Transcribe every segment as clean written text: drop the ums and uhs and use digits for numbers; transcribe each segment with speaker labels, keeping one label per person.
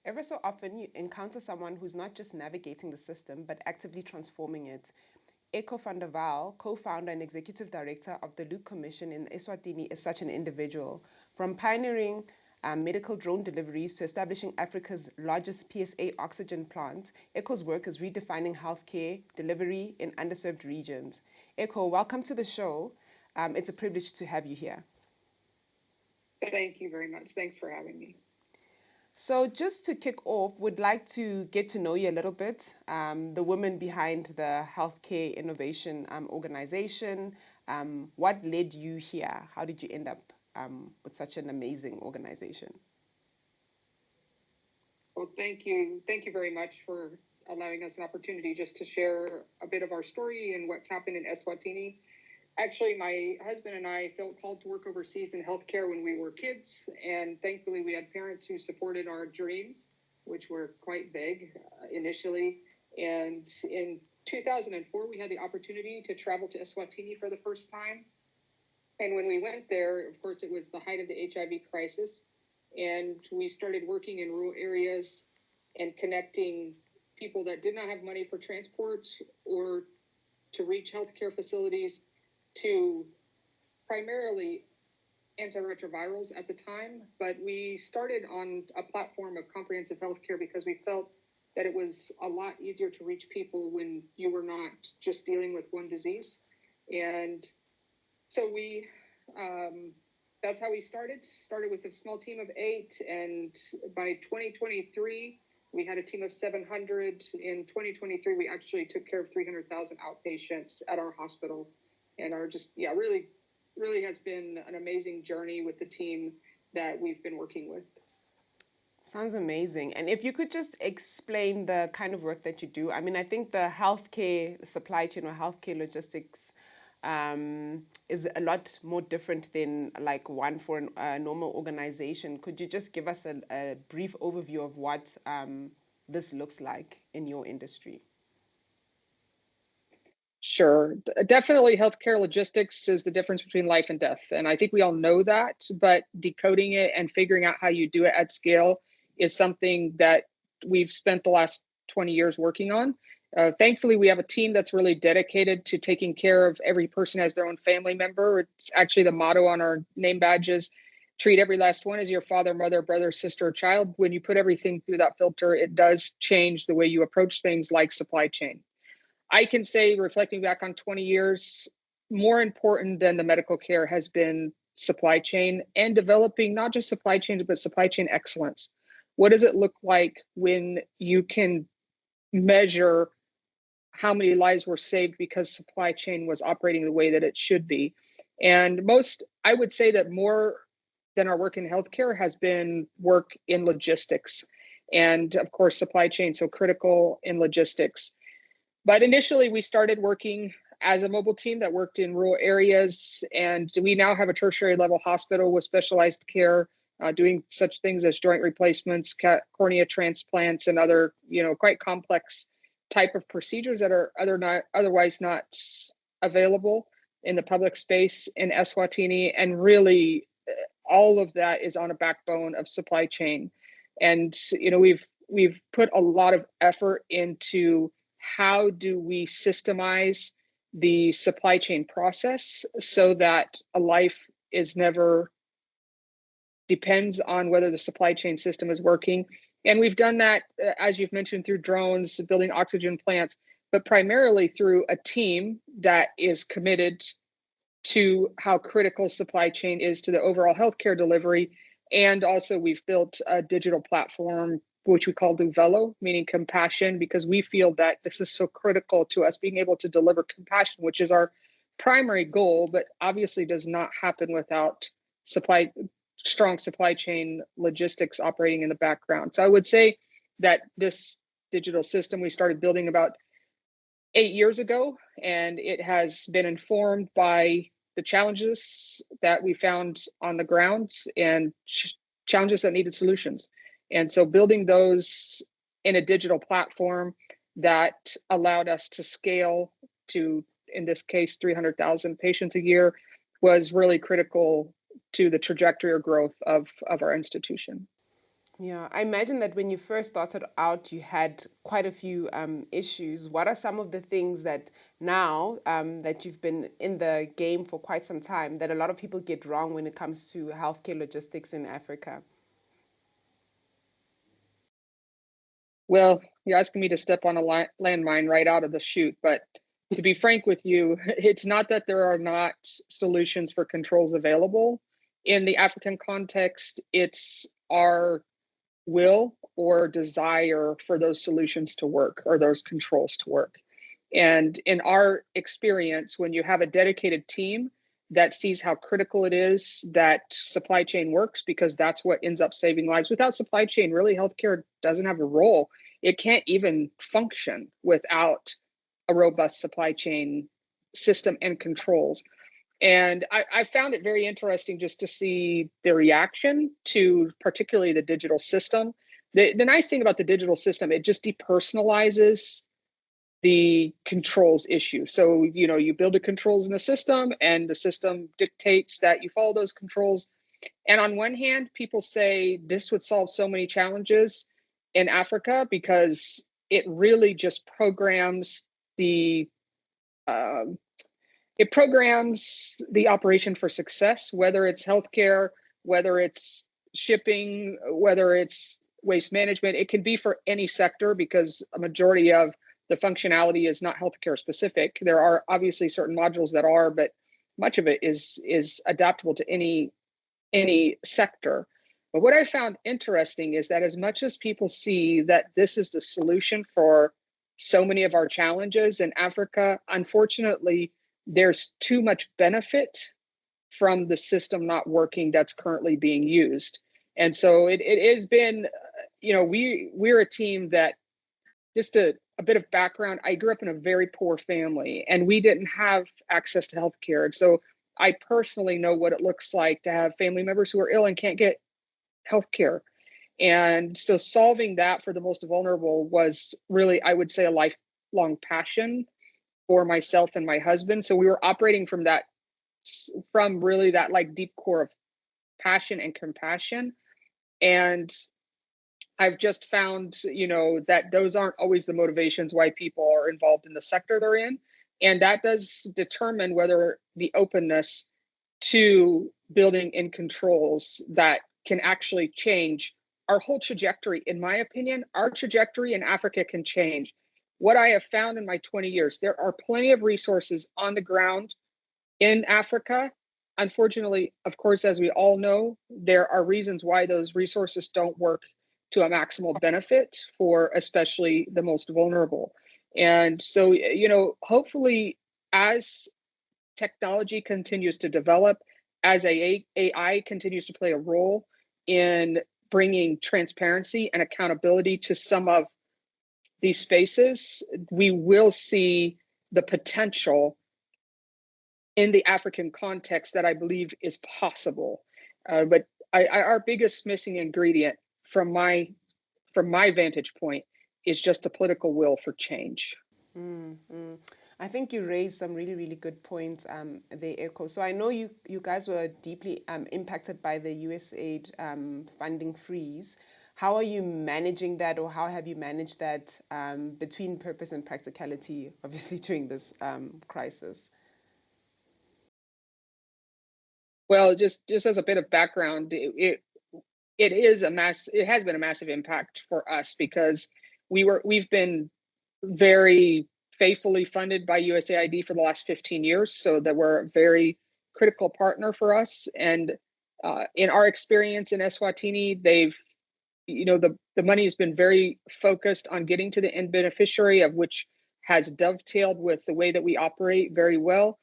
Speaker 1: Ever so often, you encounter someone who's not just navigating the system, but actively transforming it. Echo VanderWal, co-founder and executive director of the Luke Commission in Eswatini, is such an individual. From pioneering medical drone deliveries to establishing Africa's largest PSA oxygen plant, Echo's work is redefining healthcare delivery in underserved regions. Echo, welcome to the show. It's a privilege to have you here.
Speaker 2: Thank you very much. Thanks for having me.
Speaker 1: So just to kick off, would like to get to know you a little bit, the woman behind the Healthcare Innovation Organization. What led you here? How did you end up with such an amazing organization?
Speaker 2: Well, thank you. Thank you very much for allowing us an opportunity just to share a bit of our story and what's happened in Eswatini. Actually, my husband and I felt called to work overseas in healthcare when we were kids, and thankfully we had parents who supported our dreams, which were quite big initially. And in 2004, we had the opportunity to travel to Eswatini for the first time. And when we went there, of course, it was the height of the HIV crisis, and we started working in rural areas and connecting people that did not have money for transport or to reach healthcare facilities to primarily antiretrovirals at the time, but we started on a platform of comprehensive healthcare because we felt that it was a lot easier to reach people when you were not just dealing with one disease. And so that's how we started with a small team of 8. And by 2023, we had a team of 700. In 2023, we actually took care of 300,000 outpatients at our hospital. And really has been an amazing journey with the team that we've been working with.
Speaker 1: Sounds amazing. And if you could just explain the kind of work that you do. I mean, I think the healthcare supply chain or healthcare logistics is a lot more different than like one for a normal organization. Could you just give us a brief overview of what this looks like in your industry?
Speaker 2: Sure. Definitely healthcare logistics is the difference between life and death. And I think we all know that, but decoding it and figuring out how you do it at scale is something that we've spent the last 20 years working on. Thankfully, we have a team that's really dedicated to taking care of every person as their own family member. It's actually the motto on our name badges. Treat every last one as your father, mother, brother, sister, or child. When you put everything through that filter, it does change the way you approach things like supply chain. I can say, reflecting back on 20 years, more important than the medical care has been supply chain and developing not just supply chain, but supply chain excellence. What does it look like when you can measure how many lives were saved because supply chain was operating the way that it should be? And I would say that more than our work in healthcare has been work in logistics. And of course, supply chain so critical in logistics. But initially, we started working as a mobile team that worked in rural areas, and we now have a tertiary level hospital with specialized care, doing such things as joint replacements, cornea transplants, and other, quite complex type of procedures that are otherwise not available in the public space in Eswatini. And really, all of that is on a backbone of supply chain. And we've put a lot of effort into how do we systemize the supply chain process so that a life is never depends on whether the supply chain system is working. And we've done that, as you've mentioned, through drones, building oxygen plants, but primarily through a team that is committed to how critical supply chain is to the overall healthcare delivery. And also we've built a digital platform, which we call Luvelo, meaning compassion, because we feel that this is so critical to us being able to deliver compassion, which is our primary goal, but obviously does not happen without strong supply chain logistics operating in the background. So I would say that this digital system we started building about 8 years ago, and it has been informed by the challenges that we found on the ground and challenges that needed solutions. And so building those in a digital platform that allowed us to scale to, in this case, 300,000 patients a year was really critical to the trajectory or growth of our institution.
Speaker 1: Yeah, I imagine that when you first started out, you had quite a few issues. What are some of the things that now that you've been in the game for quite some time that a lot of people get wrong when it comes to healthcare logistics in Africa?
Speaker 2: Well, you're asking me to step on a landmine right out of the chute, but to be frank with you, it's not that there are not solutions for controls available. In the African context, it's our will or desire for those solutions to work or those controls to work. And in our experience, when you have a dedicated team that sees how critical it is that supply chain works, because that's what ends up saving lives. Without supply chain, really, healthcare doesn't have a role. It can't even function without a robust supply chain system and controls. And I found it very interesting just to see the reaction to particularly the digital system. The nice thing about the digital system, it just depersonalizes the controls issue. So, you build the controls in the system and the system dictates that you follow those controls. And on one hand, people say this would solve so many challenges in Africa because it really just the um, programs the operation for success, whether it's healthcare, whether it's shipping, whether it's waste management. It can be for any sector because a majority of the functionality is not healthcare specific. There are obviously certain modules that are, but much of it is adaptable to any sector. But what I found interesting is that as much as people see that this is the solution for so many of our challenges in Africa, unfortunately, there's too much benefit from the system not working that's currently being used. And so it has been, we're a team that just a bit of background. I grew up in a very poor family and we didn't have access to healthcare. And so I personally know what it looks like to have family members who are ill and can't get healthcare. And so solving that for the most vulnerable was really, I would say, a lifelong passion for myself and my husband. So we were operating from really that like deep core of passion and compassion. And I've just found, that those aren't always the motivations why people are involved in the sector they're in. And that does determine whether the openness to building in controls that can actually change our whole trajectory. In my opinion, our trajectory in Africa can change. What I have found in my 20 years, there are plenty of resources on the ground in Africa. Unfortunately, of course, as we all know, there are reasons why those resources don't work to a maximal benefit for especially the most vulnerable. And so, hopefully, as technology continues to develop, as AI continues to play a role in bringing transparency and accountability to some of these spaces, we will see the potential in the African context that I believe is possible. But our biggest missing ingredient from my vantage point is just a political will for change.
Speaker 1: Mm. I think you raised some really, really good points there, Echo. So I know you guys were deeply impacted by the USAID funding freeze. How are you managing that, or how have you managed that between purpose and practicality, obviously, during this crisis?
Speaker 2: Well, just as a bit of background, it has been a massive impact for us because we've been very faithfully funded by USAID for the last 15 years, so that we're a very critical partner for us. And in our experience in Eswatini, the money has been very focused on getting to the end beneficiary, of which has dovetailed with the way that we operate very well.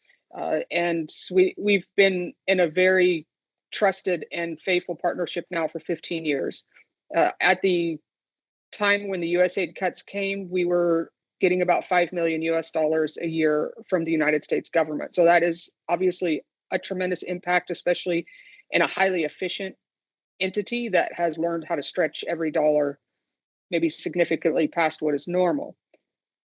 Speaker 2: And we've been in a very trusted and faithful partnership now for 15 years. At the time when the USAID cuts came, we were getting about 5 million US dollars a year from the United States government. So that is obviously a tremendous impact, especially in a highly efficient entity that has learned how to stretch every dollar maybe significantly past what is normal.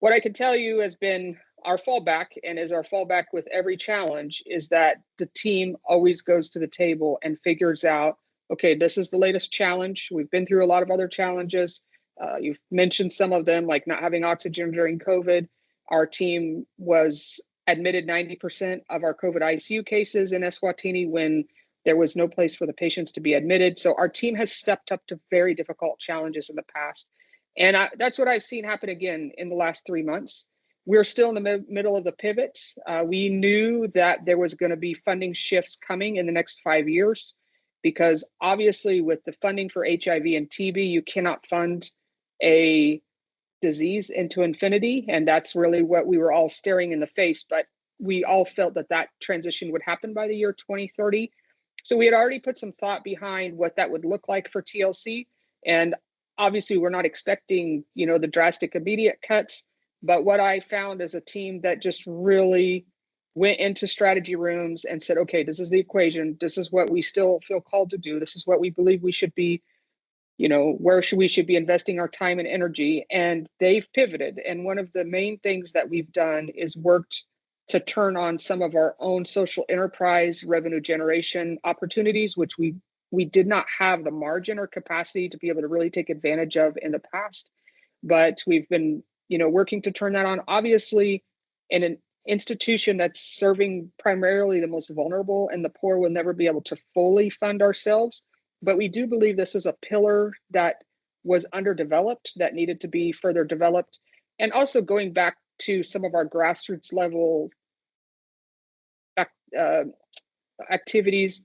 Speaker 2: What I can tell you has been our fallback, and is our fallback with every challenge, is that the team always goes to the table and figures out okay, this is the latest challenge. We've been through a lot of other challenges. You've mentioned some of them, like not having oxygen during COVID. Our team was admitted 90% of our COVID ICU cases in Eswatini when there was no place for the patients to be admitted. So our team has stepped up to very difficult challenges in the past. And that's what I've seen happen again in the last 3 months. We're still in the middle of the pivot. We knew that there was going to be funding shifts coming in the next 5 years, because obviously with the funding for HIV and TB, you cannot fund a disease into infinity. And that's really what we were all staring in the face. But we all felt that that transition would happen by the year 2030. So we had already put some thought behind what that would look like for TLC. And obviously we're not expecting, the drastic immediate cuts. But what I found is a team that just really went into strategy rooms and said, okay, this is the equation. This is what we still feel called to do. This is what we believe we should be, where we should be investing our time and energy. And they've pivoted. And one of the main things that we've done is worked to turn on some of our own social enterprise revenue generation opportunities, which we did not have the margin or capacity to be able to really take advantage of in the past. But we've been, working to turn that on. Obviously, in an institution that's serving primarily the most vulnerable and the poor will never be able to fully fund ourselves. But we do believe this is a pillar that was underdeveloped, that needed to be further developed. And also going back to some of our grassroots level activities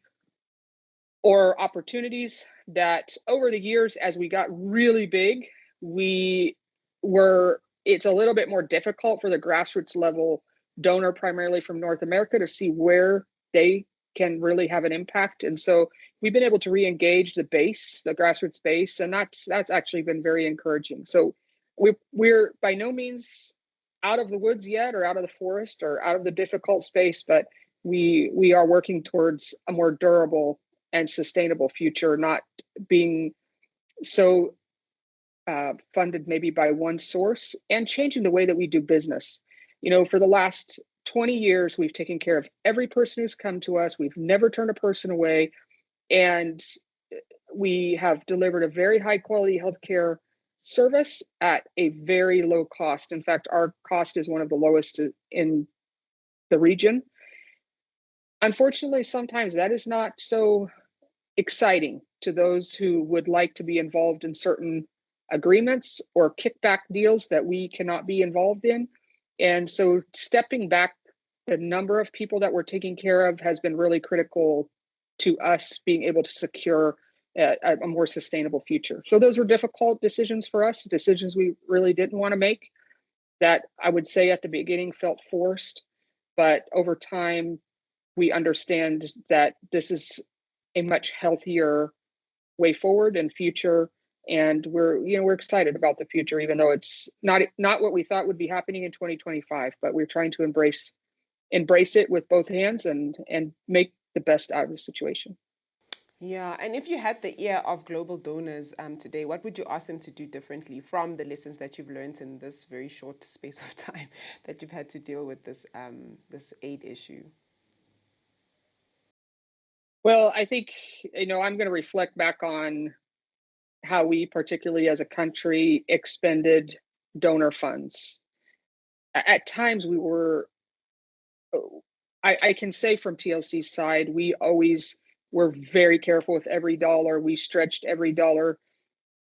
Speaker 2: or opportunities that over the years, as we got really big, it's a little bit more difficult for the grassroots level donor, primarily from North America, to see where they can really have an impact. And so we've been able to re-engage the grassroots base, and that's actually been very encouraging. So we're by no means out of the woods yet, or out of the forest, or out of the difficult space, but we are working towards a more durable and sustainable future, not being so funded maybe by one source, and changing the way that we do business. For the last 20 years, we've taken care of every person who's come to us. We've never turned a person away. And we have delivered a very high quality healthcare service at a very low cost. In fact, our cost is one of the lowest in the region. Unfortunately, sometimes that is not so exciting to those who would like to be involved in certain agreements or kickback deals that we cannot be involved in. And so stepping back, the number of people that we're taking care of has been really critical to us being able to secure a more sustainable future. So those were difficult decisions for us, decisions we really didn't want to make, that I would say at the beginning felt forced. But over time, we understand that this is a much healthier way forward and future. And we're excited about the future, even though it's not what we thought would be happening in 2025, but we're trying to embrace it with both hands and make the best out of the situation.
Speaker 1: Yeah, and if you had the ear of global donors today, what would you ask them to do differently from the lessons that you've learned in this very short space of time that you've had to deal with this aid issue?
Speaker 2: Well, I think, I'm going to reflect back on how we, particularly as a country, expended donor funds. At times we were, I can say from TLC's side, we always were very careful with every dollar. We stretched every dollar,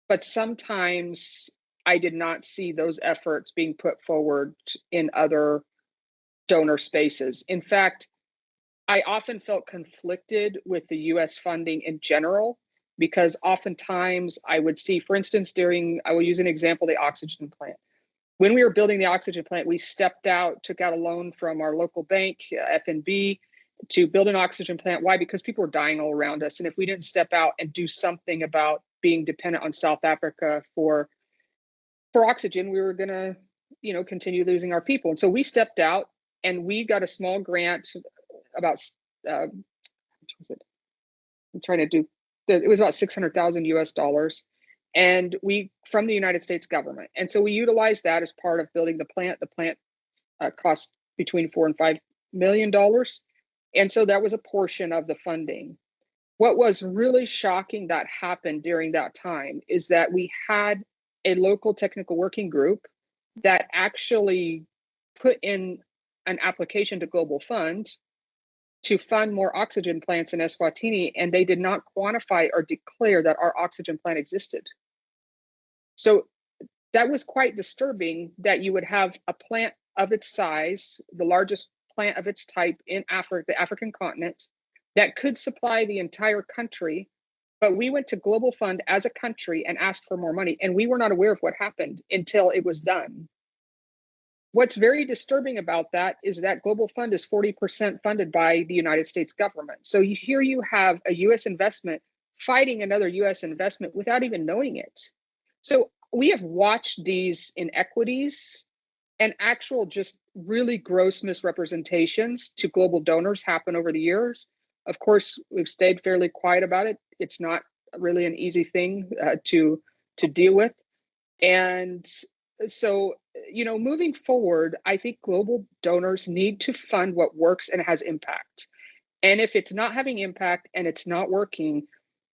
Speaker 2: but sometimes I did not see those efforts being put forward in other donor spaces. In fact, I often felt conflicted with the US funding in general, because oftentimes I would see, for instance, I will use an example, the oxygen plant. When we were building the oxygen plant, we took out a loan from our local bank, FNB, to build an oxygen plant. Why? Because people were dying all around us. And if we didn't step out and do something about being dependent on South Africa for oxygen, we were going to, continue losing our people. And so we stepped out and we got a small grant about, what was it? I'm trying to do, it was about 600,000 US dollars. And from the United States government. And so we utilized that as part of building the plant. The plant cost between $4 and $5 million. And so that was a portion of the funding. What was really shocking that happened during that time is that we had a local technical working group that actually put in an application to Global Fund to fund more oxygen plants in Eswatini, and they did not quantify or declare that our oxygen plant existed. So that was quite disturbing that you would have a plant of its size, the largest plant of its type in Africa, the African continent, that could supply the entire country. But we went to Global Fund as a country and asked for more money, and we were not aware of what happened until it was done. What's very disturbing about that is that Global Fund is 40% funded by the United States government. So here you have a US investment fighting another US investment without even knowing it. So we have watched these inequities and actual just really gross misrepresentations to global donors happen over the years. Of course, we've stayed fairly quiet about it. It's not really an easy thing to deal with. And so, moving forward, I think global donors need to fund what works and has impact. And if it's not having impact and it's not working,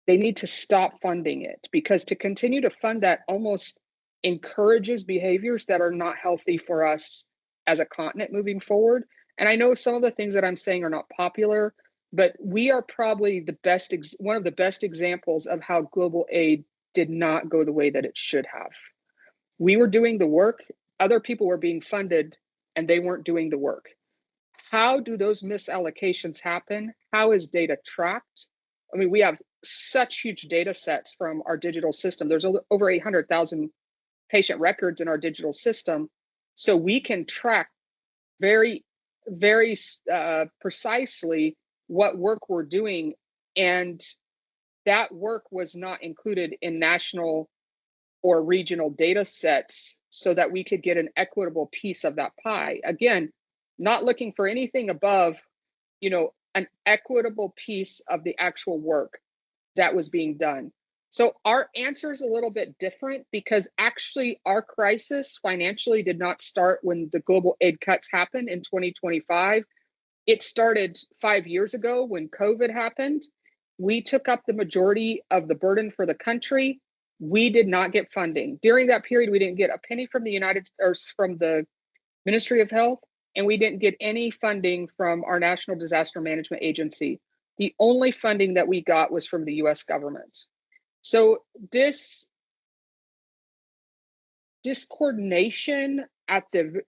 Speaker 2: they need to stop funding it, because to continue to fund that almost encourages behaviors that are not healthy for us as a continent moving forward. And I know some of the things that I'm saying are not popular, but we are probably one of the best examples of how global aid did not go the way that it should have. We were doing the work, other people were being funded, and they weren't doing the work. How do those misallocations happen? How is data tracked? I mean, we have such huge data sets from our digital system. There's over 800,000 patient records in our digital system. So we can track very, very precisely what work we're doing. And that work was not included in national or regional data sets so that we could get an equitable piece of that pie. Again, not looking for anything above, an equitable piece of the actual work that was being done. So our answer is a little bit different, because actually our crisis financially did not start when the global aid cuts happened in 2025. It started 5 years ago when COVID happened. We took up the majority of the burden for the country. We did not get funding. During that period, we didn't get a penny from from the Ministry of Health, and we didn't get any funding from our National Disaster Management Agency. The only funding that we got was from the US government. So this coordination at the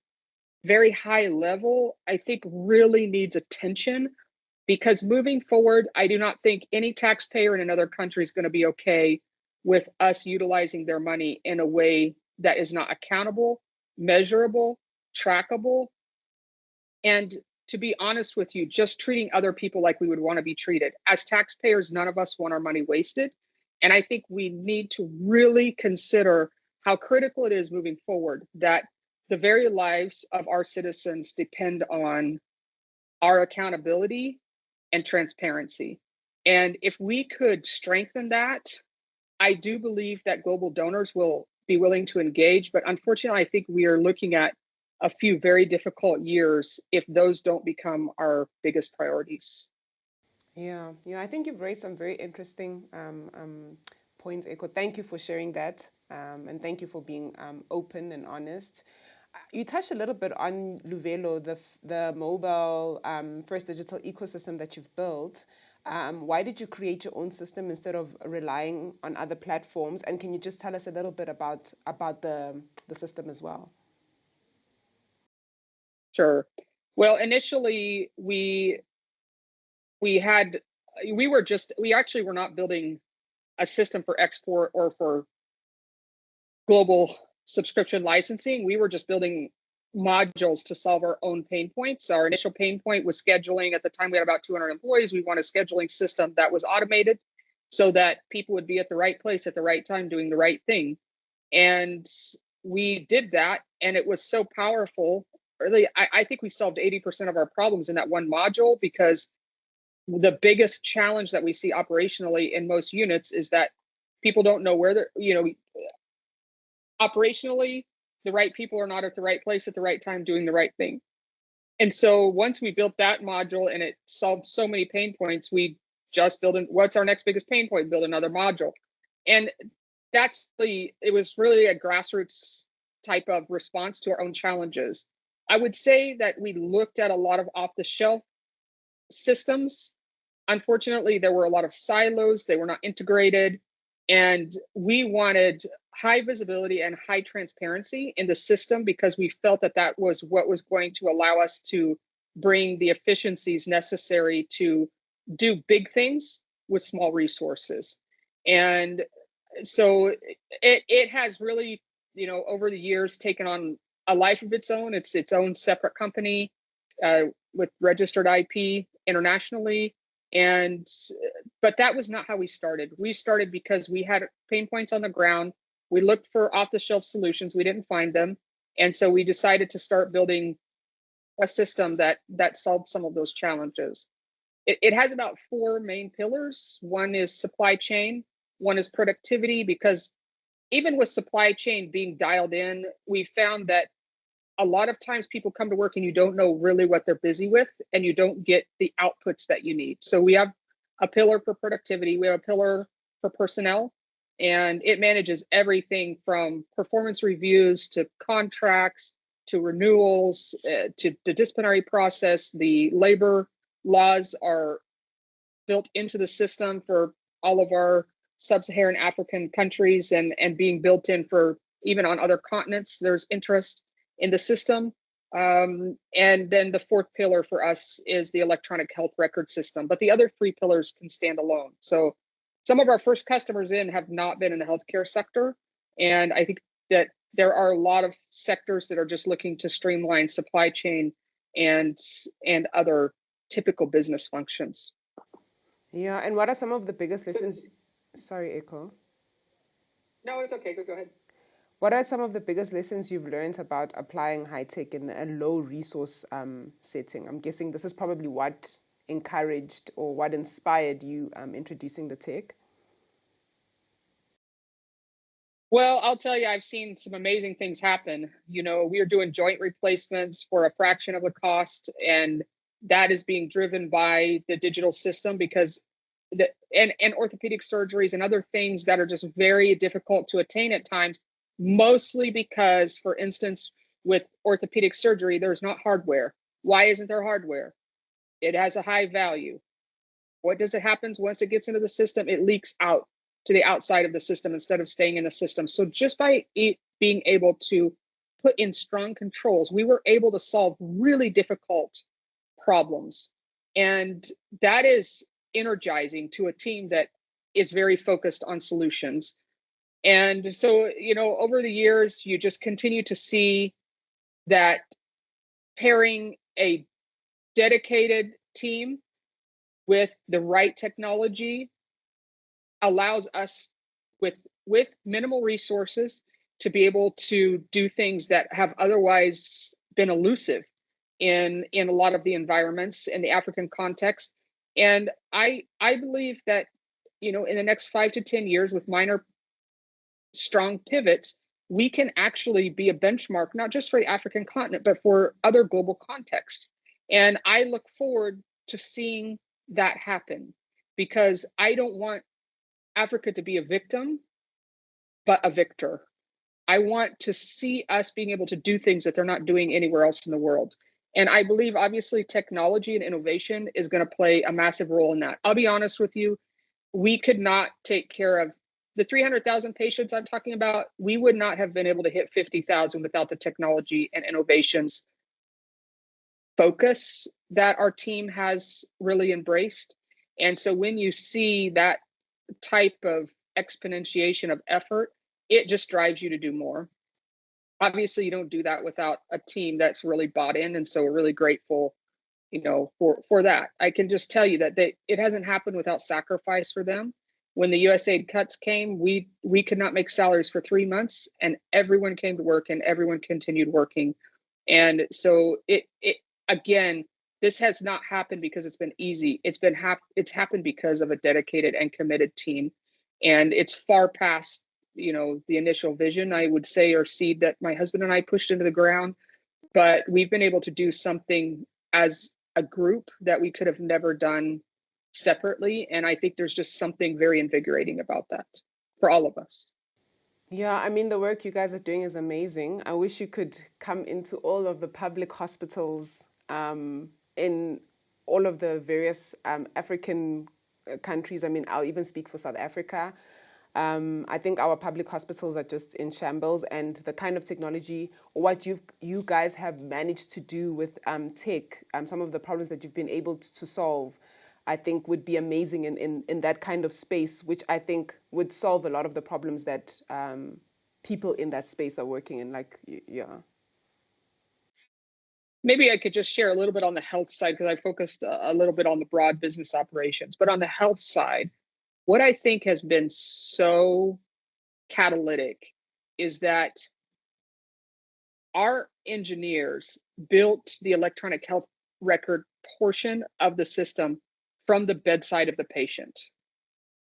Speaker 2: very high level, I think, really needs attention, because moving forward, I do not think any taxpayer in another country is going to be okay with us utilizing their money in a way that is not accountable, measurable, trackable, and, to be honest with you, just treating other people like we would want to be treated. As taxpayers, none of us want our money wasted. And I think we need to really consider how critical it is moving forward that the very lives of our citizens depend on our accountability and transparency. And if we could strengthen that, I do believe that global donors will be willing to engage. But unfortunately, I think we are looking at a few very difficult years if those don't become our biggest priorities.
Speaker 1: Yeah, I think you've raised some very interesting points, Echo. Thank you for sharing that, and thank you for being open and honest. You touched a little bit on Luvelo, the mobile first digital ecosystem that you've built. Why did you create your own system instead of relying on other platforms? And can you just tell us a little bit about the system as well?
Speaker 2: Sure. Well, initially we actually were not building a system for export or for global subscription licensing. We were just building modules to solve our own pain points. Our initial pain point was scheduling. At the time, we had about 200 employees. We wanted a scheduling system that was automated so that people would be at the right place at the right time doing the right thing. And we did that, and it was so powerful. Really, I think we solved 80% of our problems in that one module, because the biggest challenge that we see operationally in most units is that people don't know where they're, operationally, the right people are not at the right place at the right time doing the right thing. And so once we built that module and it solved so many pain points, we just building, what's our next biggest pain point? Build another module. And it was really a grassroots type of response to our own challenges. I would say that we looked at a lot of off the shelf systems. Unfortunately, there were a lot of silos, they were not integrated, and we wanted high visibility and high transparency in the system because we felt that that was what was going to allow us to bring the efficiencies necessary to do big things with small resources. And so it has really, over the years taken on a life of its own. It's its own separate company with registered IP internationally. But that was not how we started. We started because we had pain points on the ground. We looked for off-the-shelf solutions. We didn't find them. And so we decided to start building a system that solved some of those challenges. It has about 4 main pillars. One is supply chain. One is productivity, because even with supply chain being dialed in, we found that a lot of times people come to work and you don't know really what they're busy with, and you don't get the outputs that you need. So we have a pillar for productivity. We have a pillar for personnel, and it manages everything from performance reviews to contracts to renewals to the disciplinary process. The labor laws are built into the system for all of our sub-Saharan African countries, and being built in for even on other continents. There's interest in the system. And then the 4th pillar for us is the electronic health record system, but the other 3 pillars can stand alone. So some of our first customers have not been in the healthcare sector. And I think that there are a lot of sectors that are just looking to streamline supply chain and other typical business functions.
Speaker 1: Yeah, and what are some of the biggest lessons? Sorry, Echo.
Speaker 2: No, it's okay. Go ahead.
Speaker 1: What are some of the biggest lessons you've learned about applying high tech in a low resource setting? I'm guessing this is probably what encouraged or what inspired you introducing the tech.
Speaker 2: Well, I'll tell you, I've seen some amazing things happen. We are doing joint replacements for a fraction of the cost, and that is being driven by the digital system, because and orthopedic surgeries and other things that are just very difficult to attain at times, mostly because, for instance, with orthopedic surgery, there's not hardware. Why isn't there hardware? It has a high value. What does it happen once it gets into the system? It leaks out to the outside of the system instead of staying in the system. So just by being able to put in strong controls, we were able to solve really difficult problems. And that is energizing to a team that is very focused on solutions. And so, over the years, you just continue to see that pairing a dedicated team with the right technology allows us with minimal resources to be able to do things that have otherwise been elusive in a lot of the environments in the African context. And I believe that, in the next 5 to 10 years, with minor strong pivots, we can actually be a benchmark, not just for the African continent, but for other global contexts. And I look forward to seeing that happen, because I don't want Africa to be a victim, but a victor. I want to see us being able to do things that they're not doing anywhere else in the world. And I believe, obviously, technology and innovation is going to play a massive role in that. I'll be honest with you, we could not take care of the 300,000 patients I'm talking about. We would not have been able to hit 50,000 without the technology and innovations focus that our team has really embraced. And so when you see that type of exponentiation of effort, it just drives you to do more. Obviously, you don't do that without a team that's really bought in. And so we're really grateful, for that. I can just tell you that it hasn't happened without sacrifice for them. When the USAID cuts came, we could not make salaries for 3 months, and everyone came to work and everyone continued working. And so again, this has not happened because it's been easy. It's happened because of a dedicated and committed team. And it's far past, the initial vision, I would say, or seed that my husband and I pushed into the ground. But we've been able to do something as a group that we could have never done separately. And I think there's just something very invigorating about that for all of us.
Speaker 1: Yeah, I mean, the work you guys are doing is amazing. I wish you could come into all of the public hospitals in all of the various African countries. I mean, I'll even speak for South Africa. I think our public hospitals are just in shambles, and the kind of technology, or what you guys have managed to do with tech, some of the problems that you've been able to solve, I think would be amazing in that kind of space, which I think would solve a lot of the problems that people in that space are working in. Like, yeah.
Speaker 2: Maybe I could just share a little bit on the health side, because I focused a little bit on the broad business operations. But on the health side, what I think has been so catalytic is that our engineers built the electronic health record portion of the system from the bedside of the patient.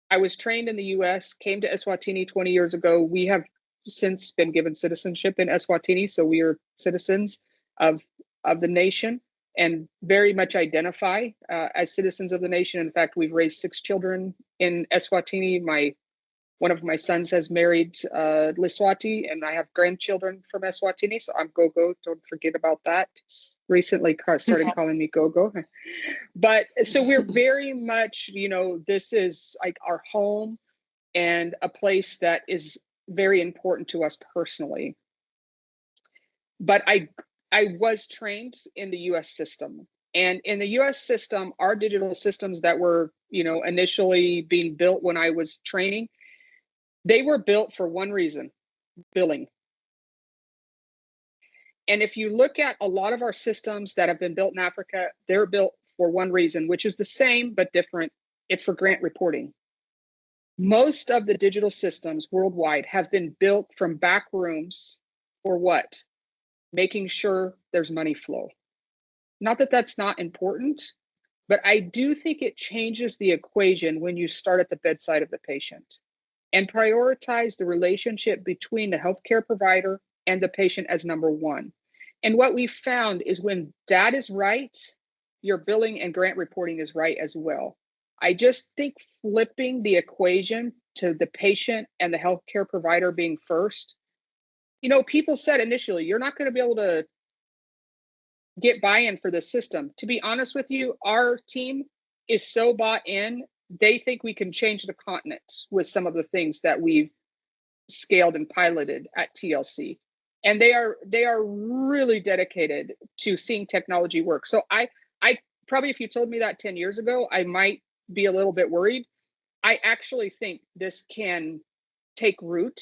Speaker 2: I was trained in the US, came to Eswatini 20 years ago. We have since been given citizenship in Eswatini, so we are citizens of, of the nation and very much identify as citizens of the nation. In fact, we've raised 6 children in Eswatini. One of my sons has married Liswati, and I have grandchildren from Eswatini, so I'm Gogo. Don't forget about that. Recently started calling me Gogo. But so we're very much, this is like our home and a place that is very important to us personally. But I was trained in the US system. And in the US system, our digital systems that were, initially being built when I was training, they were built for one reason: billing. And if you look at a lot of our systems that have been built in Africa, they're built for one reason, which is the same but different. It's for grant reporting. Most of the digital systems worldwide have been built from back rooms for what? Making sure there's money flow. Not that that's not important, but I do think it changes the equation when you start at the bedside of the patient and prioritize the relationship between the healthcare provider and the patient as number one. And what we found is when that is right, your billing and grant reporting is right as well. I just think flipping the equation to the patient and the healthcare provider being first, people said initially, you're not going to be able to get buy-in for the system. To be honest with you, our team is so bought in, they think we can change the continent with some of the things that we've scaled and piloted at TLC. And they are really dedicated to seeing technology work. So I probably, if you told me that 10 years ago, I might be a little bit worried. I actually think this can take root,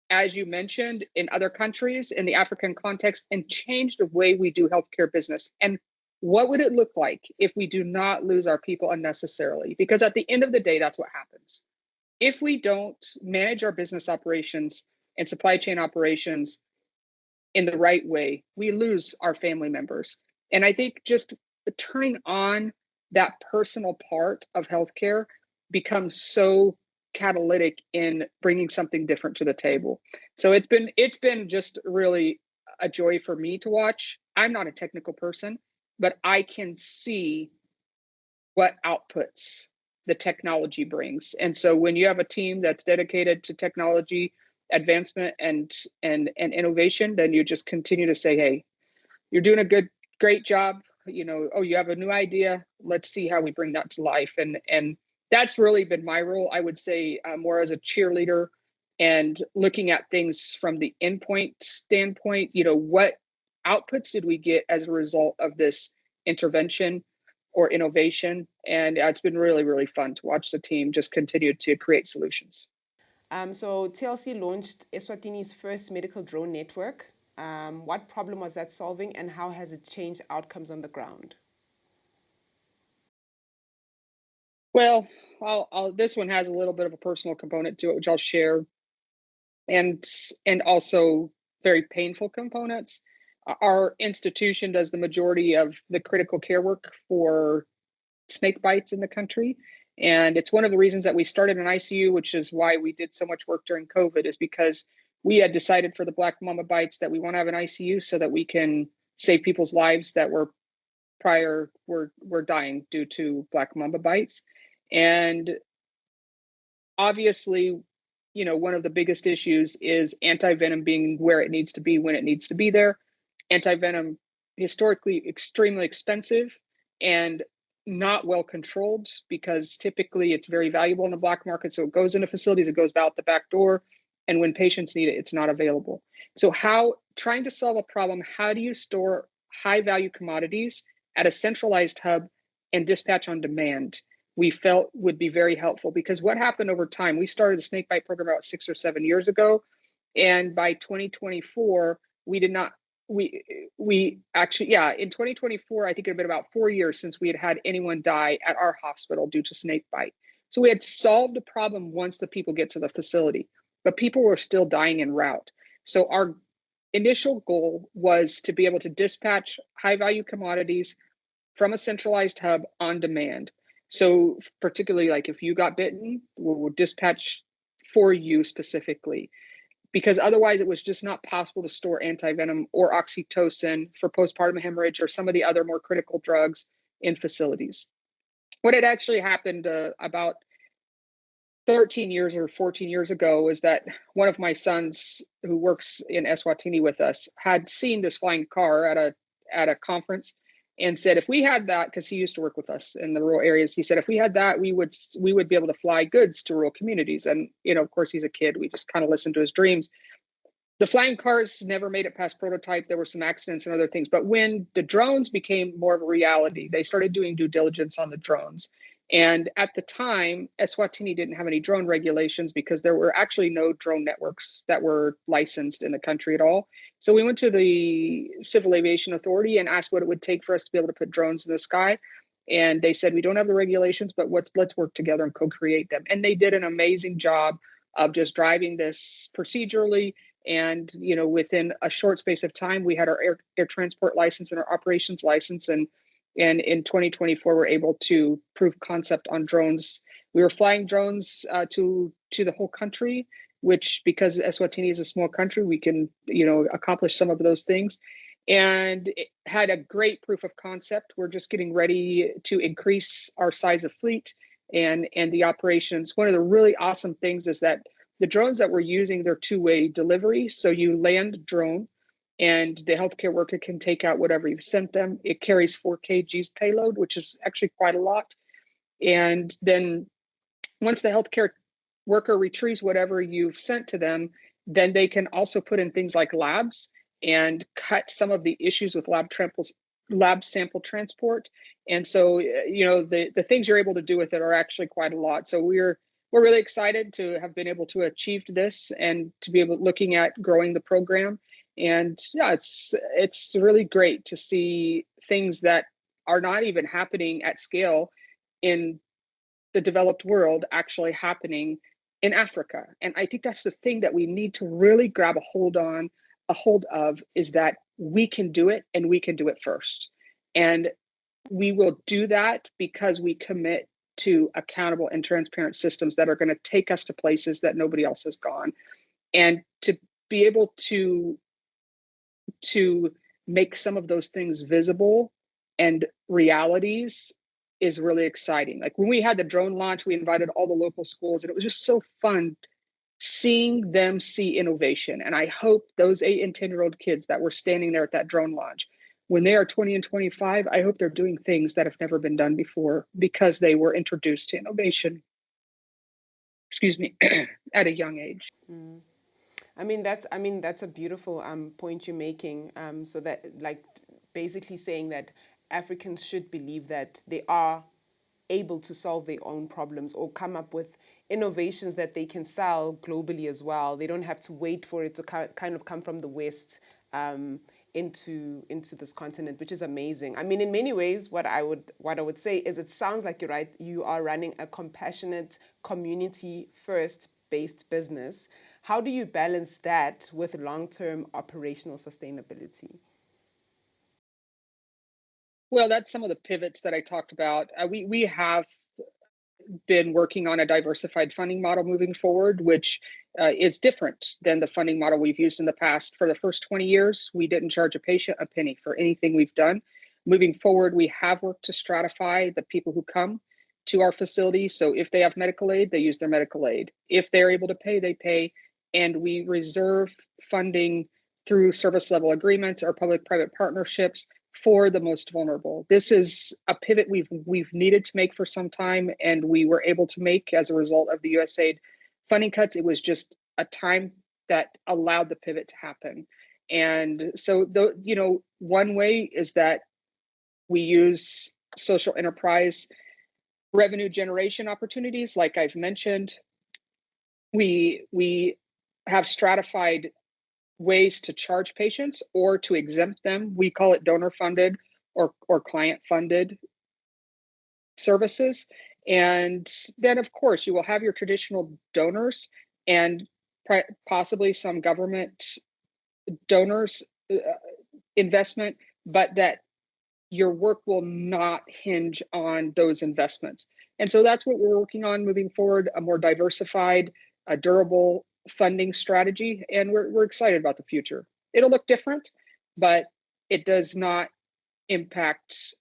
Speaker 2: as you mentioned, in other countries in the African context and change the way we do healthcare business. And what would it look like if we do not lose our people unnecessarily? Because at the end of the day, that's what happens. If we don't manage our business operations and supply chain operations in the right way, we lose our family members. And I think just turning on that personal part of healthcare becomes so catalytic in bringing something different to the table. So it's been just really a joy for me to watch. I'm not a technical person, but I can see what outputs the technology brings. And so when you have a team that's dedicated to technology advancement and innovation, then you just continue to say, hey, you're doing a great job. You have a new idea. Let's see how we bring that to life. And that's really been my role, I would say, more as a cheerleader and looking at things from the endpoint standpoint. What outputs did we get as a result of this intervention or innovation? And it's been really, really fun to watch the team just continue to create solutions.
Speaker 1: So TLC launched Eswatini's first medical drone network. What problem was that solving, and how has it changed outcomes on the ground?
Speaker 2: Well, this one has a little bit of a personal component to it, which I'll share, and also very painful components. Our institution does the majority of the critical care work for snake bites in the country. And it's one of the reasons that we started an ICU, which is why we did so much work during COVID, is because we had decided for the black mamba bites that we want to have an ICU so that we can save people's lives that were prior were dying due to black mamba bites. And obviously, you know, one of the biggest issues is anti-venom being where it needs to be when it needs to be there. Anti-venom historically extremely expensive and not well controlled, because typically it's very valuable in the black market. So it goes into facilities, it goes out the back door, and when patients need it, it's not available. So how, trying to solve a problem, how do you store high value commodities at a centralized hub and dispatch on demand, we felt would be very helpful. Because what happened over time, we started the snakebite program about 6 or 7 years ago, and by 2024 we did not, we actually, yeah, in 2024 I think it had been about 4 years since we had anyone die at our hospital due to snake bite. So we had solved the problem once the people get to the facility, but people were still dying en route. So our initial goal was to be able to dispatch high value commodities from a centralized hub on demand. So particularly, like if you got bitten, we'll dispatch for you specifically, because otherwise it was just not possible to store anti-venom or oxytocin for postpartum hemorrhage or some of the other more critical drugs in facilities. What had actually happened about 13 years or 14 years ago was that one of my sons who works in Eswatini with us had seen this flying car at a conference and said, if we had that, because he used to work with us in the rural areas, he said, if we had that, we would be able to fly goods to rural communities. And, you know, of course, he's a kid. We just kind of listened to his dreams. The flying cars never made it past prototype. There were some accidents and other things. But when the drones became more of a reality, they started doing due diligence on the drones. And at the time, Eswatini didn't have any drone regulations because there were actually no drone networks that were licensed in the country at all. So we went to the Civil Aviation Authority and asked what it would take for us to be able to put drones in the sky. And they said, we don't have the regulations, but let's work together and co-create them. And they did an amazing job of just driving this procedurally. And, you know, within a short space of time, we had our air transport license and our operations license. And in 2024, we're able to prove concept on drones. We were flying drones to the whole country, which, because Eswatini is a small country, we can, you know, accomplish some of those things. And it had a great proof of concept. We're just getting ready to increase our size of fleet and the operations. One of the really awesome things is that the drones that we're using, they're two-way delivery. So you land a drone and the healthcare worker can take out whatever you've sent them. It carries 4 kgs payload, which is actually quite a lot. And then once the healthcare worker retrieves whatever you've sent to them, then they can also put in things like labs and cut some of the issues with lab sample transport. And so, you know, the things you're able to do with it are actually quite a lot. So we're really excited to have been able to achieve this and to be able looking at growing the program. And yeah, it's really great to see things that are not even happening at scale in the developed world actually happening in Africa. And I think that's the thing that we need to really grab a hold of, is that we can do it and we can do it first. And we will do that because we commit to accountable and transparent systems that are going to take us to places that nobody else has gone. And to be able to make some of those things visible and realities is really exciting. Like when we had the drone launch, we invited all the local schools, and it was just so fun seeing them see innovation. And I hope those 8 and 10-year-old kids that were standing there at that drone launch, when they are 20 and 25, I hope they're doing things that have never been done before because they were introduced to innovation, excuse me, at a young age.
Speaker 1: Mm. I mean that's a beautiful point you're making. So that, like, basically saying that Africans should believe that they are able to solve their own problems or come up with innovations that they can sell globally as well. They don't have to wait for it to kind of come from the West into this continent, which is amazing. I mean, in many ways, what I would say is, it sounds like you're right. You are running a compassionate, community first based business. How do you balance that with long-term operational sustainability?
Speaker 2: Well, that's some of the pivots that I talked about. We have been working on a diversified funding model moving forward, which is different than the funding model we've used in the past. For the first 20 years, we didn't charge a patient a penny for anything we've done. Moving forward, we have worked to stratify the people who come to our facility. So if they have medical aid, they use their medical aid. If they're able to pay, they pay. And we reserve funding through service level agreements or public-private partnerships for the most vulnerable. This is a pivot we've needed to make for some time, and we were able to make as a result of the USAID funding cuts. It was just a time that allowed the pivot to happen. And so, one way is that we use social enterprise revenue generation opportunities, like I've mentioned. We have stratified ways to charge patients or to exempt them. We call it donor funded or client funded services. And then, of course, you will have your traditional donors and possibly some government donors investment, but that your work will not hinge on those investments. And so that's what we're working on moving forward, a more diversified, a durable funding strategy. And we're excited about the future. It'll look different, but it does not impact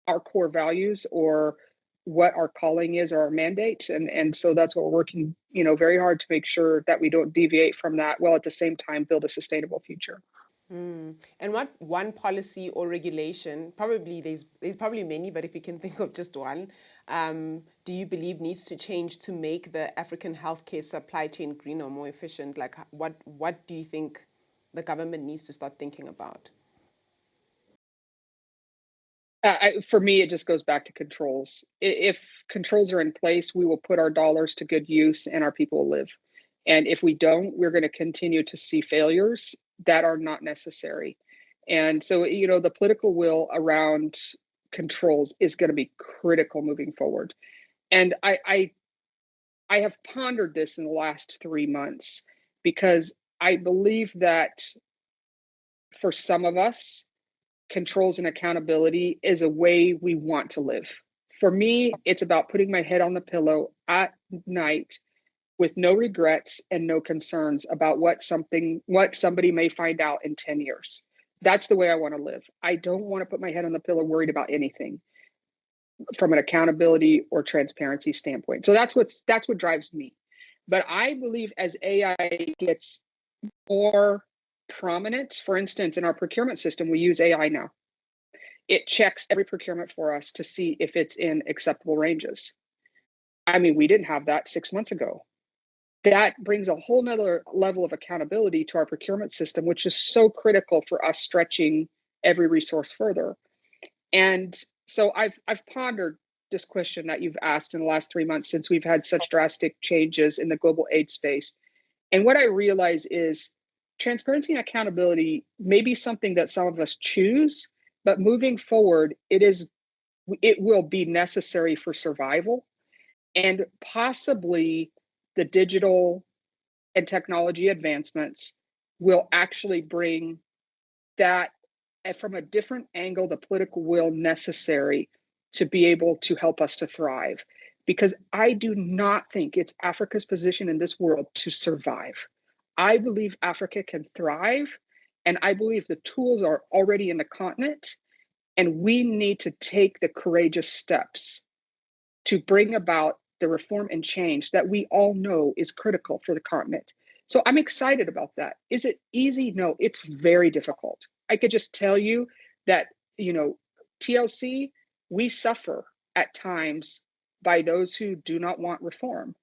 Speaker 2: our core values or what our calling is or our mandate. And so that's what we're working, very hard to make sure that we don't deviate from that, while at the same time build a sustainable future.
Speaker 1: And what one policy or regulation, probably there's probably many, but if you can think of just one, do you believe needs to change to make the African healthcare supply chain greener or more efficient? Like what do you think the government needs to start thinking about?
Speaker 2: For me, it just goes back to controls. If controls are in place, we will put our dollars to good use and our people will live. And if we don't, we're going to continue to see failures that are not necessary. And so, the political will around controls is going to be critical moving forward. And I have pondered this in the last 3 months, because I believe that for some of us, controls and accountability is a way we want to live. For me, it's about putting my head on the pillow at night with no regrets and no concerns about what somebody may find out in 10 years. That's the way I want to live. I don't want to put my head on the pillow worried about anything from an accountability or transparency standpoint. So that's what drives me. But I believe as AI gets more prominent, for instance, in our procurement system, we use AI now. It checks every procurement for us to see if it's in acceptable ranges. I mean, we didn't have that 6 months ago. That brings a whole nother level of accountability to our procurement system, which is so critical for us stretching every resource further. And so I've pondered this question that you've asked in the last 3 months, since we've had such drastic changes in the global aid space. And what I realize is transparency and accountability may be something that some of us choose, but moving forward, it will be necessary for survival. And possibly the digital and technology advancements will actually bring that from a different angle, the political will necessary to be able to help us to thrive. Because I do not think it's Africa's position in this world to survive. I believe Africa can thrive, and I believe the tools are already in the continent, and we need to take the courageous steps to bring about the reform and change that we all know is critical for the continent. So I'm excited about that. Is it easy? No, it's very difficult. I could just tell you that, TLC, we suffer at times by those who do not want reform.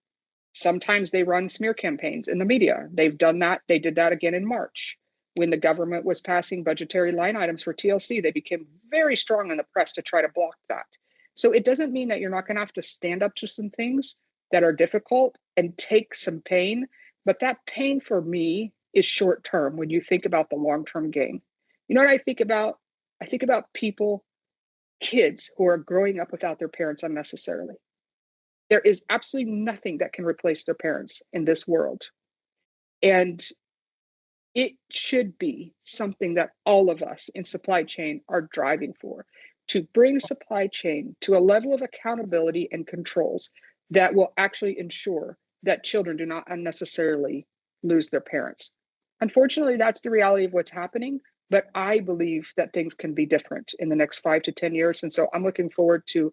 Speaker 2: Sometimes they run smear campaigns in the media. They've done that. They did that again in March. When the government was passing budgetary line items for TLC, they became very strong in the press to try to block that. So it doesn't mean that you're not going to have to stand up to some things that are difficult and take some pain. But that pain for me is short term when you think about the long term gain. You know what I think about? I think about people, kids who are growing up without their parents unnecessarily. There is absolutely nothing that can replace their parents in this world. And it should be something that all of us in supply chain are driving for, to bring supply chain to a level of accountability and controls that will actually ensure that children do not unnecessarily lose their parents. Unfortunately, that's the reality of what's happening, But I believe that things can be different in the next 5 to 10 years. And so I'm looking forward to,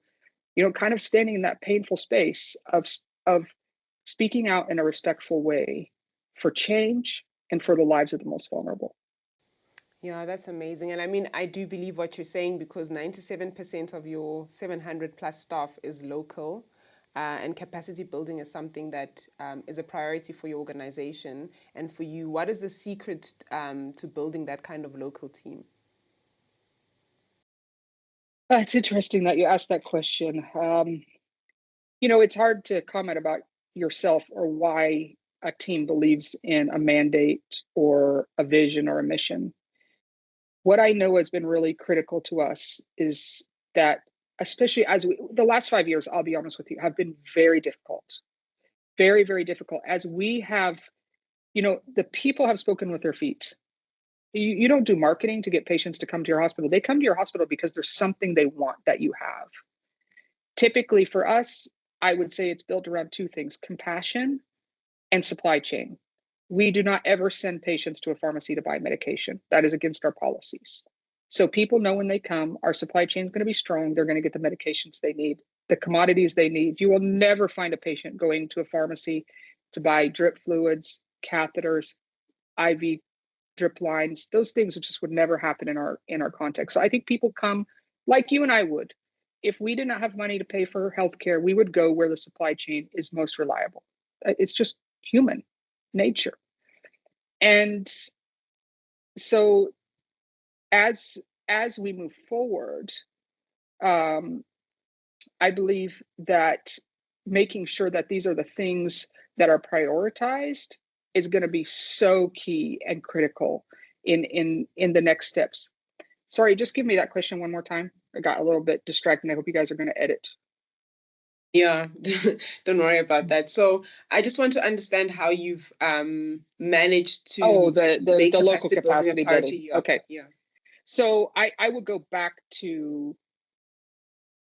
Speaker 2: kind of standing in that painful space of speaking out in a respectful way for change and for the lives of the most vulnerable.
Speaker 1: Yeah, that's amazing. And I mean, I do believe what you're saying because 97% of your 700 plus staff is local. And capacity building is something that is a priority for your organization. And for you, what is the secret to building that kind of local team?
Speaker 2: It's interesting that you asked that question. It's hard to comment about yourself or why a team believes in a mandate or a vision or a mission. What I know has been really critical to us is that, especially the last 5 years, I'll be honest with you, have been very difficult, very, very difficult. As we have, the people have spoken with their feet. You don't do marketing to get patients to come to your hospital. They come to your hospital because there's something they want that you have. Typically for us, I would say it's built around two things: compassion and supply chain. We do not ever send patients to a pharmacy to buy medication. That is against our policies. So people know when they come, our supply chain is going to be strong. They're going to get the medications they need, the commodities they need. You will never find a patient going to a pharmacy to buy drip fluids, catheters, IV drip lines. Those things just would never happen in our context. So I think people come like you and I would. If we did not have money to pay for healthcare, we would go where the supply chain is most reliable. It's just human nature. And so as we move forward, I believe that making sure that these are the things that are prioritized is going to be so key and critical in the next steps. Sorry, just give me that question one more time. I got a little bit distracted. I hope you guys are going to edit.
Speaker 1: Yeah, don't worry about that. So I just want to understand how you've managed to
Speaker 2: the
Speaker 1: make
Speaker 2: local capacity building.
Speaker 1: Yeah.
Speaker 2: Okay.
Speaker 1: Yeah.
Speaker 2: So I would go back to,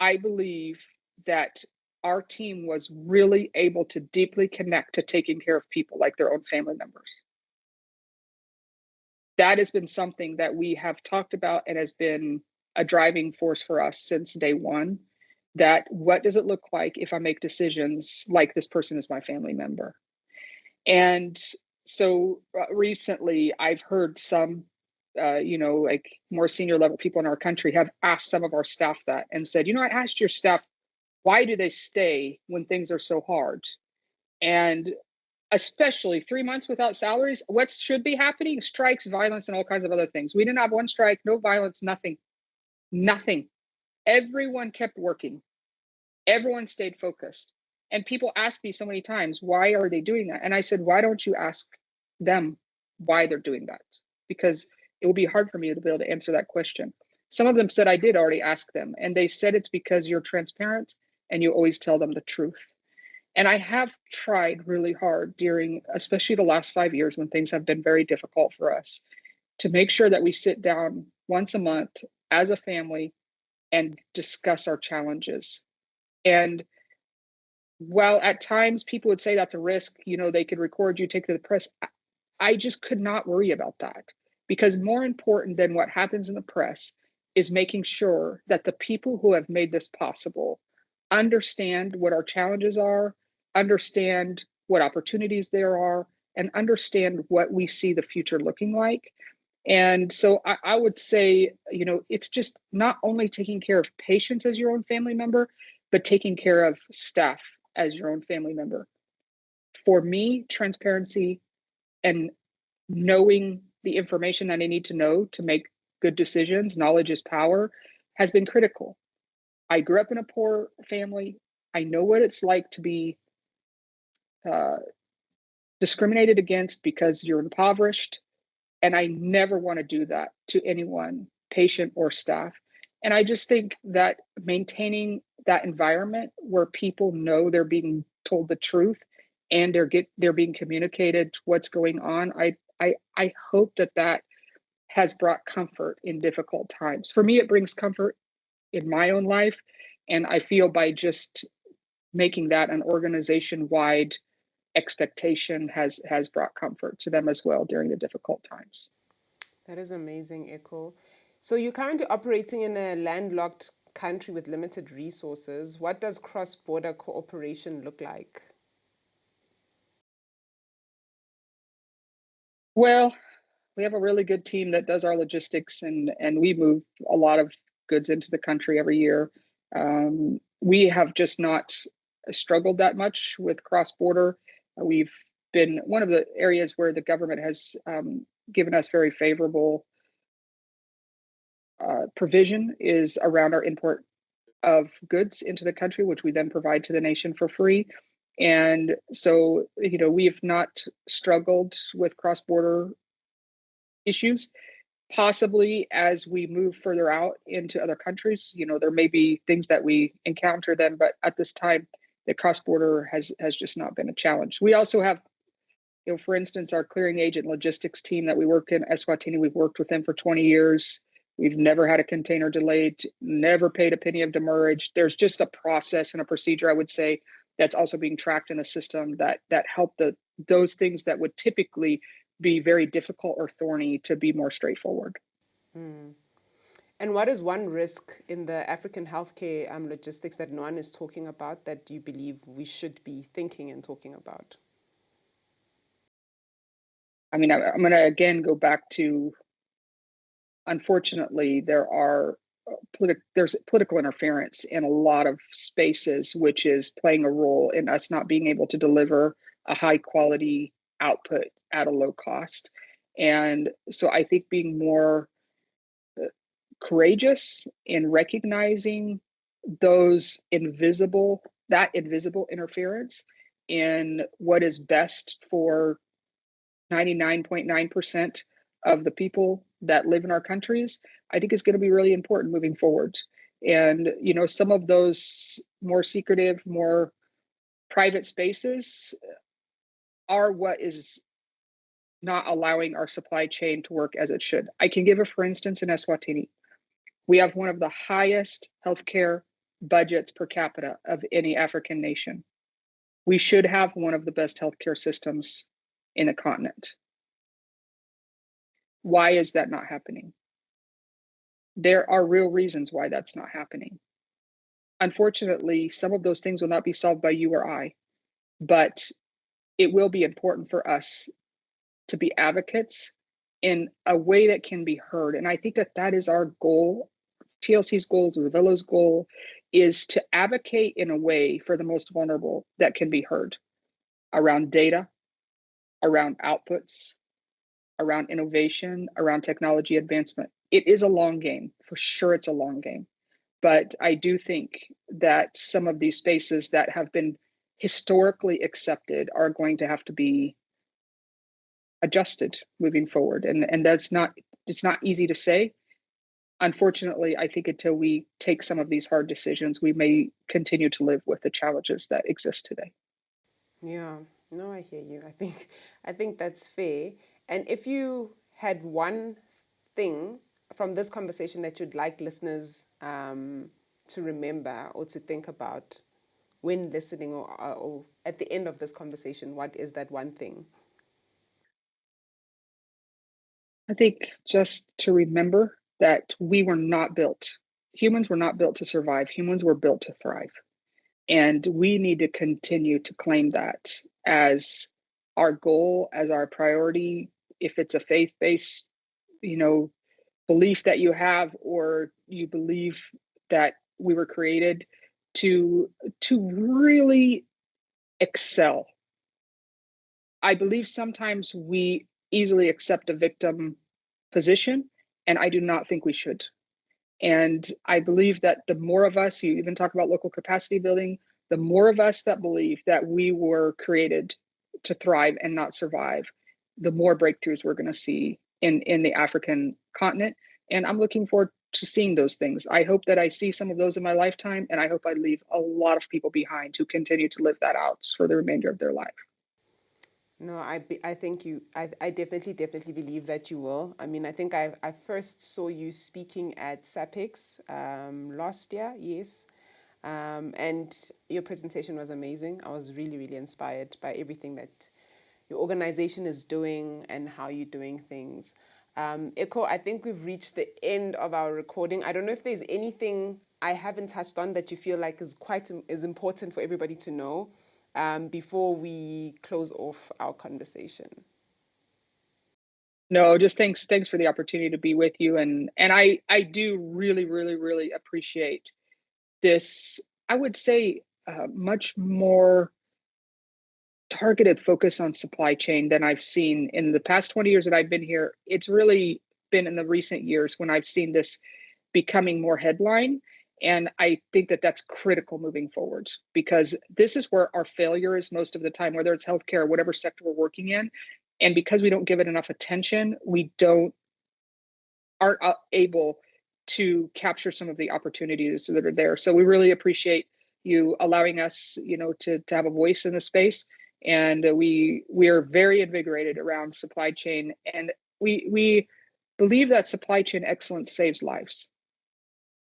Speaker 2: I believe that our team was really able to deeply connect to taking care of people like their own family members. That has been something that we have talked about and has been a driving force for us since day one. That what does it look like if I make decisions like this person is my family member? And so recently I've heard some, like more senior level people in our country have asked some of our staff that and said, I asked your staff, why do they stay when things are so hard? And especially 3 months without salaries, what should be happening? Strikes, violence, and all kinds of other things. We didn't have one strike, no violence, nothing, nothing. Everyone kept working. Everyone stayed focused. And people ask me so many times, why are they doing that? And I said, why don't you ask them why they're doing that? Because it will be hard for me to be able to answer that question. Some of them said I did already ask them, and they said it's because you're transparent and you always tell them the truth. And I have tried really hard during, especially the last 5 years when things have been very difficult for us, to make sure that we sit down once a month as a family and discuss our challenges. And while at times people would say that's a risk, they could record you, take to the press, I just could not worry about that, because more important than what happens in the press is making sure that the people who have made this possible understand what our challenges are, understand what opportunities there are, and understand what we see the future looking like. And so I would say, it's just not only taking care of patients as your own family member, but taking care of staff as your own family member. For me, transparency and knowing the information that I need to know to make good decisions, knowledge is power, has been critical. I grew up in a poor family. I know what it's like to be uh, discriminated against because you're impoverished. And I never want to do that to anyone, patient or staff. And I just think that maintaining that environment where people know they're being told the truth and they're being communicated what's going on, I hope that has brought comfort in difficult times. For me, it brings comfort in my own life. And I feel by just making that an organization wide expectation has brought comfort to them as well during the difficult times.
Speaker 1: That is amazing, Echo. So you're currently operating in a landlocked country with limited resources. What does cross-border cooperation look like?
Speaker 2: Well, we have a really good team that does our logistics, and we move a lot of goods into the country every year. We have just not struggled that much with cross border. We've been one of the areas where the government has given us very favorable provision is around our import of goods into the country, which we then provide to the nation for free. And so, we have not struggled with cross border issues. Possibly as we move further out into other countries, there may be things that we encounter then, but at this time, the cross border has just not been a challenge. We also have, for instance, our clearing agent logistics team that we work in Eswatini. We've worked with them for 20 years. We've never had a container delayed, never paid a penny of demurrage. There's just a process and a procedure, I would say, that's also being tracked in the system that help those things that would typically be very difficult or thorny to be more straightforward.
Speaker 1: Mm. And what is one risk in the African healthcare logistics that no one is talking about that you believe we should be thinking and talking about?
Speaker 2: I mean, I'm going to again go back to, unfortunately, there's political interference in a lot of spaces, which is playing a role in us not being able to deliver a high quality output at a low cost. And so I think being more courageous in recognizing that invisible interference in what is best for 99.9% of the people that live in our countries, I think is going to be really important moving forward. And, some of those more secretive, more private spaces are what is not allowing our supply chain to work as it should. I can give for instance in Eswatini. We have one of the highest healthcare budgets per capita of any African nation. We should have one of the best healthcare systems in the continent. Why is that not happening? There are real reasons why that's not happening. Unfortunately, some of those things will not be solved by you or I, but it will be important for us to be advocates in a way that can be heard. And I think that is our goal. TLC's goal, Luvelo's goal, is to advocate in a way for the most vulnerable that can be heard around data, around outputs, around innovation, around technology advancement. It is a long game. For sure, it's a long game. But I do think that some of these spaces that have been historically accepted are going to have to be adjusted moving forward. And it's not easy to say. Unfortunately, I think until we take some of these hard decisions, we may continue to live with the challenges that exist today.
Speaker 1: Yeah, no, I hear you. I think that's fair. And if you had one thing from this conversation that you'd like listeners to remember or to think about when listening or at the end of this conversation, what is that one thing?
Speaker 2: I think just to remember that humans were not built to survive, humans were built to thrive. And we need to continue to claim that as our goal, as our priority. If it's a faith based, you know, belief that you have, or you believe that we were created to really excel. I believe sometimes we easily accept a victim position, and I do not think we should. And I believe that the more of us, you even talk about local capacity building, the more of us that believe that we were created to thrive and not survive, the more breakthroughs we're going to see in the African continent. And I'm looking forward to seeing those things. I hope that I see some of those in my lifetime, and I hope I leave a lot of people behind who continue to live that out for the remainder of their life.
Speaker 1: No, I think I definitely believe that you will. I mean, I think I first saw you speaking at SAPEX last year, yes. And your presentation was amazing. I was really, really inspired by everything that your organization is doing and how you're doing things. Echo, I think we've reached the end of our recording. I don't know if there's anything I haven't touched on that you feel like is important for everybody to know before we close off our conversation.
Speaker 2: No, just thanks for the opportunity to be with you, and I do really appreciate this. I would say much more targeted focus on supply chain than I've seen in the past 20 years that I've been here. It's really been in the recent years when I've seen this becoming more headline. And I think that that's critical moving forward, because this is where our failure is most of the time, whether it's healthcare or whatever sector we're working in. And because we don't give it enough attention, we aren't able to capture some of the opportunities that are there. So we really appreciate you allowing us, to have a voice in the space. And we are very invigorated around supply chain, and we believe that supply chain excellence saves lives,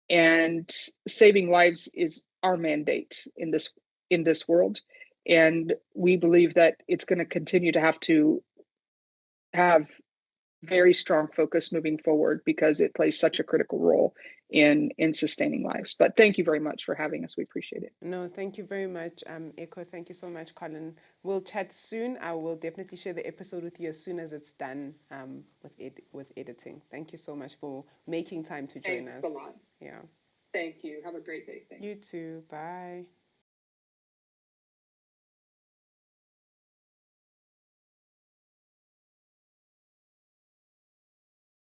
Speaker 2: and saving lives is our mandate in this world. And we believe that it's going to continue to have very strong focus moving forward, because it plays such a critical role in sustaining lives. But thank you very much for having us. We appreciate it.
Speaker 1: No, thank you very much, Echo. Thank you so much, Colin. We'll chat soon. I will definitely share the episode with you as soon as it's done with editing. Thank you so much for making time to join us.
Speaker 2: Thanks a lot.
Speaker 1: Yeah.
Speaker 2: Thank you. Have a great day. Thanks.
Speaker 1: You too. Bye.